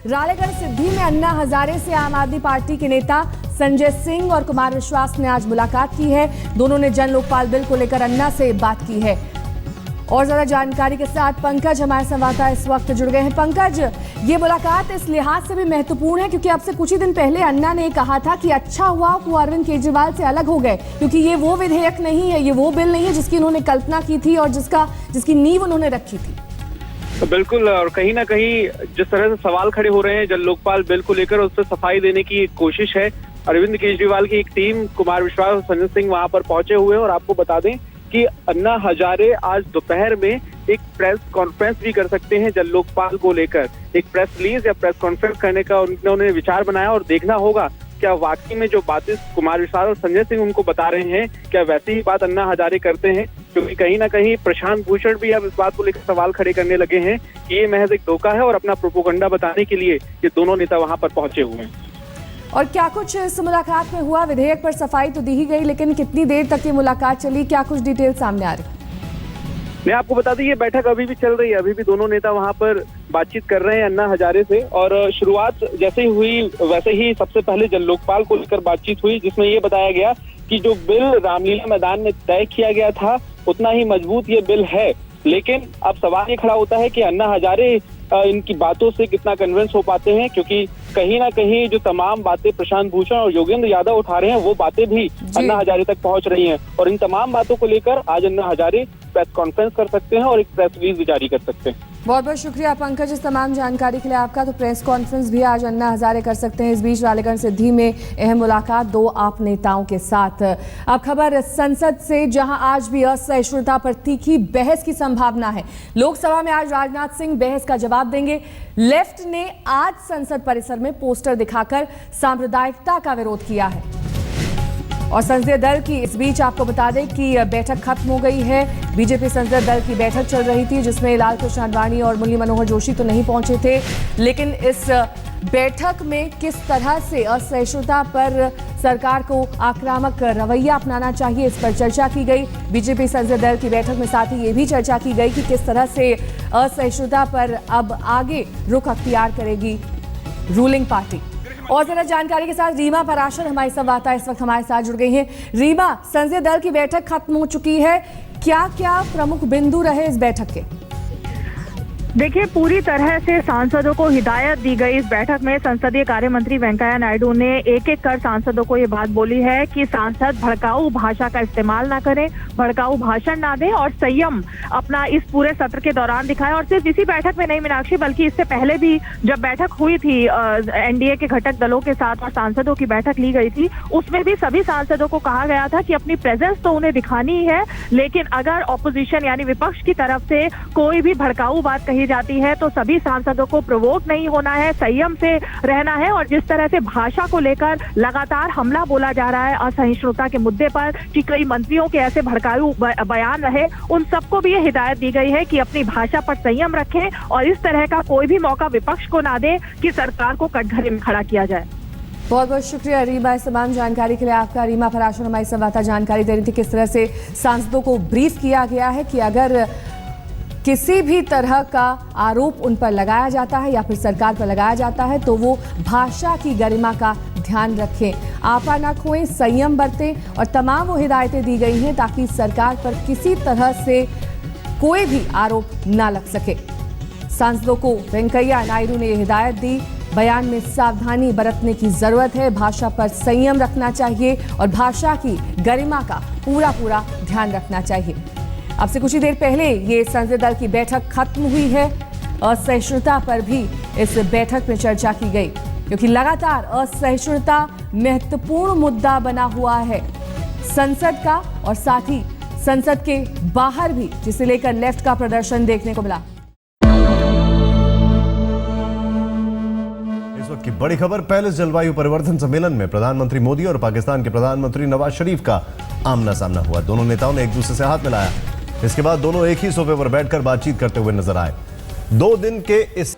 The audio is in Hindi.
रालेगढ़ सिद्धि में अन्ना हजारे से आम आदमी पार्टी के नेता संजय सिंह और कुमार विश्वास ने आज मुलाकात की है। दोनों ने जन लोकपाल बिल को लेकर अन्ना से बात की है। और ज्यादा जानकारी के साथ पंकज हमारे संवाददाता इस वक्त जुड़ गए हैं। पंकज, ये मुलाकात इस लिहाज से भी महत्वपूर्ण है क्योंकि अब से कुछ ही दिन पहले अन्ना ने कहा था कि अच्छा हुआ वो अरविंद केजरीवाल से अलग हो गए, क्योंकि ये वो विधेयक नहीं है, ये वो बिल नहीं है जिसकी उन्होंने कल्पना की थी और जिसकी नींव उन्होंने रखी थी। तो बिल्कुल, और कहीं ना कहीं जिस तरह से सवाल खड़े हो रहे हैं जन लोकपाल बिल को लेकर, उस पर सफाई देने की कोशिश है। अरविंद केजरीवाल की एक टीम, कुमार विश्वास और संजय सिंह वहां पर पहुंचे हुए हैं। और आपको बता दें कि अन्ना हजारे आज दोपहर में एक प्रेस कॉन्फ्रेंस भी कर सकते हैं जन लोकपाल को लेकर। एक प्रेस रिलीज या प्रेस कॉन्फ्रेंस करने का उन्होंने विचार बनाया और देखना होगा क्या वाकई में जो बातें कुमार विश्वास और संजय सिंह उनको बता रहे हैं क्या वैसी ही बात अन्ना हजारे करते हैं। क्योंकि कहीं ना कहीं प्रशांत भूषण भी अब इस बात को लेकर सवाल खड़े करने लगे हैं कि ये महज एक धोखा है और अपना प्रोपोगंडा बताने के लिए ये दोनों नेता वहां पर पहुंचे हुए हैं। और क्या कुछ इस मुलाकात में हुआ? विधेयक पर सफाई तो दी ही गई, लेकिन कितनी देर तक ये मुलाकात चली, क्या कुछ डिटेल सामने आ रही? मैं आपको बता दें ये बैठक अभी भी चल रही है। अभी भी दोनों नेता वहां पर बातचीत कर रहे हैं अन्ना हजारे से। और शुरुआत जैसे ही हुई वैसे ही सबसे पहले जन लोकपाल को लेकर बातचीत हुई, जिसमें ये बताया गया कि जो बिल रामलीला मैदान में तय किया गया था उतना ही मजबूत ये बिल है। लेकिन अब सवाल ये खड़ा होता है कि अन्ना हजारे इनकी बातों से कितना कन्विंस हो पाते हैं, क्योंकि कहीं ना कहीं जो तमाम बातें प्रशांत भूषण और योगेंद्र यादव उठा रहे हैं वो बातें भी अन्ना हजारे तक पहुंच रही हैं। और इन तमाम बातों को लेकर आज अन्ना हजारे प्रेस कॉन्फ्रेंस कर सकते हैं और एक प्रेस रिलीज भी जारी कर सकते हैं। बहुत बहुत शुक्रिया पंकज इस तमाम जानकारी के लिए आपका। तो प्रेस कॉन्फ्रेंस भी आज अन्ना हजारे कर सकते हैं। इस बीच रालेगढ़ सिद्धि में अहम मुलाकात दो आप नेताओं के साथ। अब खबर संसद से, जहां आज भी असहिष्णुता पर तीखी बहस की संभावना है। लोकसभा में आज राजनाथ सिंह बहस का जवाब देंगे। लेफ्ट ने आज संसद परिसर में पोस्टर दिखाकर सांप्रदायिकता का विरोध किया है। और संसदीय दल की इस बीच आपको बता दें कि बैठक खत्म हो गई है। बीजेपी संसदीय दल की बैठक चल रही थी जिसमें लाल कृष्ण आडवाणी और मुरली मनोहर जोशी तो नहीं पहुंचे थे, लेकिन इस बैठक में किस तरह से असहिष्णुता पर सरकार को आक्रामक रवैया अपनाना चाहिए इस पर चर्चा की गई। बीजेपी संसदीय दल की बैठक में साथ ही ये भी चर्चा की गई कि किस तरह से असहिष्णुता पर अब आगे रुख अख्तियार करेगी रूलिंग पार्टी। और ज्यादा जानकारी के साथ रीमा पराशर हमारी संवाददाता इस वक्त हमारे साथ जुड़ गई हैं। रीमा, संसदीय दल की बैठक खत्म हो चुकी है, क्या क्या प्रमुख बिंदु रहे इस बैठक के? देखिए, पूरी तरह से सांसदों को हिदायत दी गई। इस बैठक में संसदीय कार्य मंत्री वेंकैया नायडू ने एक एक कर सांसदों को ये बात बोली है कि सांसद भड़काऊ भाषा का इस्तेमाल ना करें, भड़काऊ भाषण ना दें और संयम अपना इस पूरे सत्र के दौरान दिखाएं। और सिर्फ इसी बैठक में नहीं मीनाक्षी, बल्कि इससे पहले भी जब बैठक हुई थी एनडीए के घटक दलों के साथ और सांसदों की बैठक ली गई थी, उसमें भी सभी सांसदों को कहा गया था कि अपनी प्रेजेंस तो उन्हें दिखानी ही है, लेकिन अगर ऑपोजिशन यानी विपक्ष की तरफ से कोई भी भड़काऊ बात कही जाती है तो सभी सांसदों को प्रोवोक नहीं होना है, संयम से रहना है। और जिस तरह से भाषा को लेकर लगातार हमला बोला जा रहा है असहिष्णुता के मुद्दे पर कि कई मंत्रियों के ऐसे भड़काऊ बयान रहे, उन सबको भी ये हिदायत दी गई है कि अपनी भाषा पर संयम रखें और इस तरह का कोई भी मौका विपक्ष को ना दे कि सरकार को कटघरे में खड़ा किया जाए। बहुत बहुत शुक्रिया रीमा इस तमाम जानकारी के लिए आपका। रीमा पराशर हमारी संवाददाता जानकारी दे रही थी किस तरह से सांसदों को ब्रीफ किया गया है कि अगर किसी भी तरह का आरोप उन पर लगाया जाता है या फिर सरकार पर लगाया जाता है तो वो भाषा की गरिमा का ध्यान रखें, आपा ना खोएं, संयम बरतें। और तमाम वो हिदायतें दी गई हैं ताकि सरकार पर किसी तरह से कोई भी आरोप ना लग सके। सांसदों को वेंकैया नायडू ने हिदायत दी, बयान में सावधानी बरतने की जरूरत है, भाषा पर संयम रखना चाहिए और भाषा की गरिमा का पूरा ध्यान रखना चाहिए। अब से कुछ ही देर पहले ये संसदीय दल की बैठक खत्म हुई है। असहिष्णुता पर भी इस बैठक में चर्चा की गई क्योंकि लगातार असहिष्णुता महत्वपूर्ण मुद्दा बना हुआ है संसद का और साथ ही संसद के बाहर भी, जिसे लेकर लेफ्ट का प्रदर्शन देखने को मिला। इस वक्त की बड़ी खबर, पेरिस जलवायु परिवर्तन सम्मेलन में प्रधानमंत्री मोदी और पाकिस्तान के प्रधानमंत्री नवाज शरीफ का आमना सामना हुआ। दोनों नेताओं ने एक दूसरे से हाथ मिलाया। इसके बाद दोनों एक ही सोफे पर बैठकर बातचीत करते हुए नजर आए। 2 दिन के इस